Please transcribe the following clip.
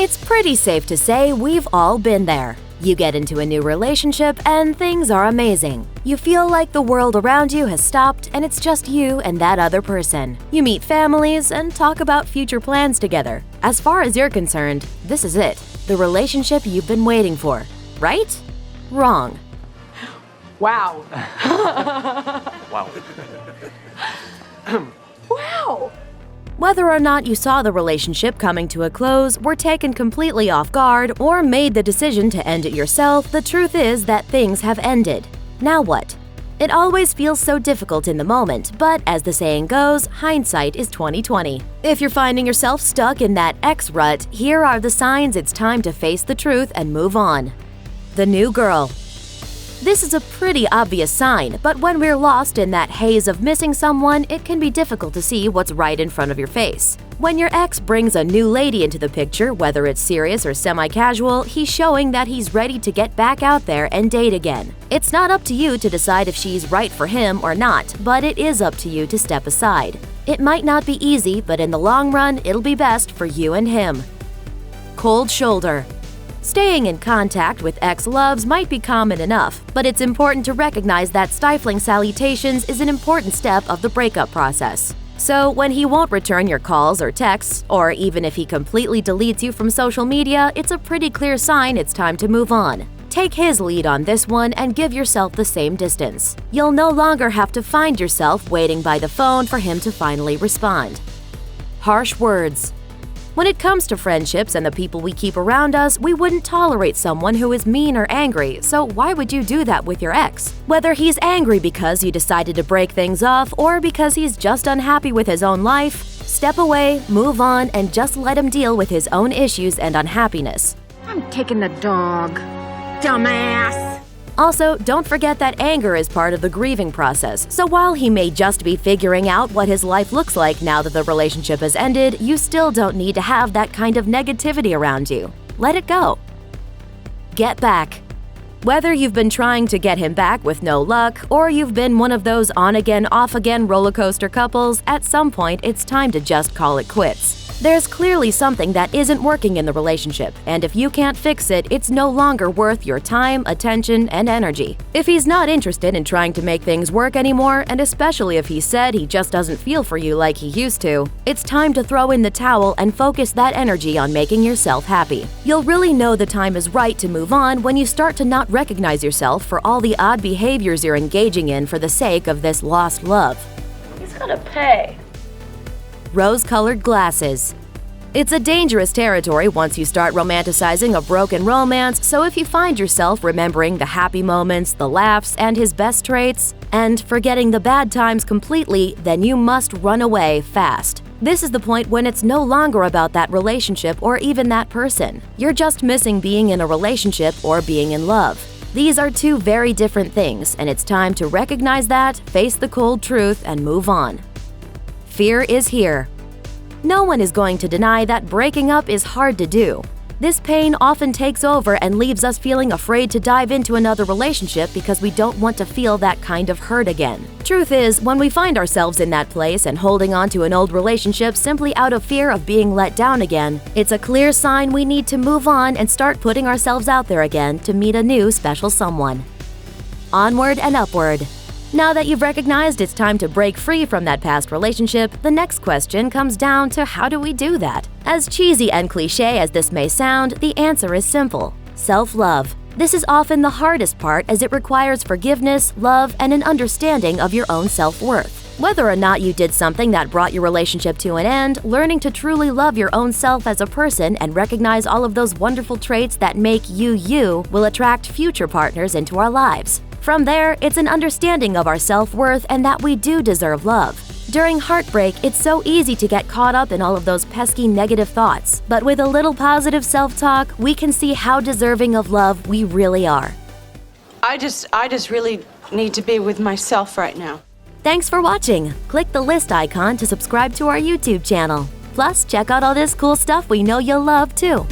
It's pretty safe to say we've all been there. You get into a new relationship and things are amazing. You feel like the world around you has stopped and it's just you and that other person. You meet families and talk about future plans together. As far as you're concerned, this is it. The relationship you've been waiting for. Right? Wrong. Wow. Wow. Wow. Whether or not you saw the relationship coming to a close, were taken completely off guard, or made the decision to end it yourself, the truth is that things have ended. Now what? It always feels so difficult in the moment, but as the saying goes, hindsight is 20/20. If you're finding yourself stuck in that ex rut, here are the signs it's time to face the truth and move on. The new girl. This is a pretty obvious sign, but when we're lost in that haze of missing someone, it can be difficult to see what's right in front of your face. When your ex brings a new lady into the picture, whether it's serious or semi-casual, he's showing that he's ready to get back out there and date again. It's not up to you to decide if she's right for him or not, but it is up to you to step aside. It might not be easy, but in the long run, it'll be best for you and him. Cold shoulder. Staying in contact with ex-loves might be common enough, but it's important to recognize that stifling salutations is an important step of the breakup process. So when he won't return your calls or texts, or even if he completely deletes you from social media, it's a pretty clear sign it's time to move on. Take his lead on this one and give yourself the same distance. You'll no longer have to find yourself waiting by the phone for him to finally respond. Harsh words. When it comes to friendships and the people we keep around us, we wouldn't tolerate someone who is mean or angry, so why would you do that with your ex? Whether he's angry because you decided to break things off or because he's just unhappy with his own life, step away, move on, and just let him deal with his own issues and unhappiness. I'm taking the dog. Dumbass. Also, don't forget that anger is part of the grieving process, so while he may just be figuring out what his life looks like now that the relationship has ended, you still don't need to have that kind of negativity around you. Let it go. Get back. Whether you've been trying to get him back with no luck, or you've been one of those on-again, off-again roller coaster couples, at some point it's time to just call it quits. There's clearly something that isn't working in the relationship, and if you can't fix it, it's no longer worth your time, attention, and energy. If he's not interested in trying to make things work anymore, and especially if he said he just doesn't feel for you like he used to, it's time to throw in the towel and focus that energy on making yourself happy. You'll really know the time is right to move on when you start to not recognize yourself for all the odd behaviors you're engaging in for the sake of this lost love. He's gonna pay. Rose-colored glasses. It's a dangerous territory once you start romanticizing a broken romance, so if you find yourself remembering the happy moments, the laughs, and his best traits, and forgetting the bad times completely, then you must run away fast. This is the point when it's no longer about that relationship or even that person. You're just missing being in a relationship or being in love. These are two very different things, and it's time to recognize that, face the cold truth, and move on. Fear is here. No one is going to deny that breaking up is hard to do. This pain often takes over and leaves us feeling afraid to dive into another relationship because we don't want to feel that kind of hurt again. Truth is, when we find ourselves in that place and holding on to an old relationship simply out of fear of being let down again, it's a clear sign we need to move on and start putting ourselves out there again to meet a new special someone. Onward and upward. Now that you've recognized it's time to break free from that past relationship, the next question comes down to how do we do that? As cheesy and cliché as this may sound, the answer is simple: self-love. This is often the hardest part as it requires forgiveness, love, and an understanding of your own self-worth. Whether or not you did something that brought your relationship to an end, learning to truly love your own self as a person and recognize all of those wonderful traits that make you you will attract future partners into our lives. From there, it's an understanding of our self-worth and that we do deserve love. During heartbreak, it's so easy to get caught up in all of those pesky negative thoughts, but with a little positive self-talk, we can see how deserving of love we really are. I just really need to be with myself right now. Thanks for watching. Click the list icon to subscribe to our YouTube channel. Plus, check out all this cool stuff we know you'll love too.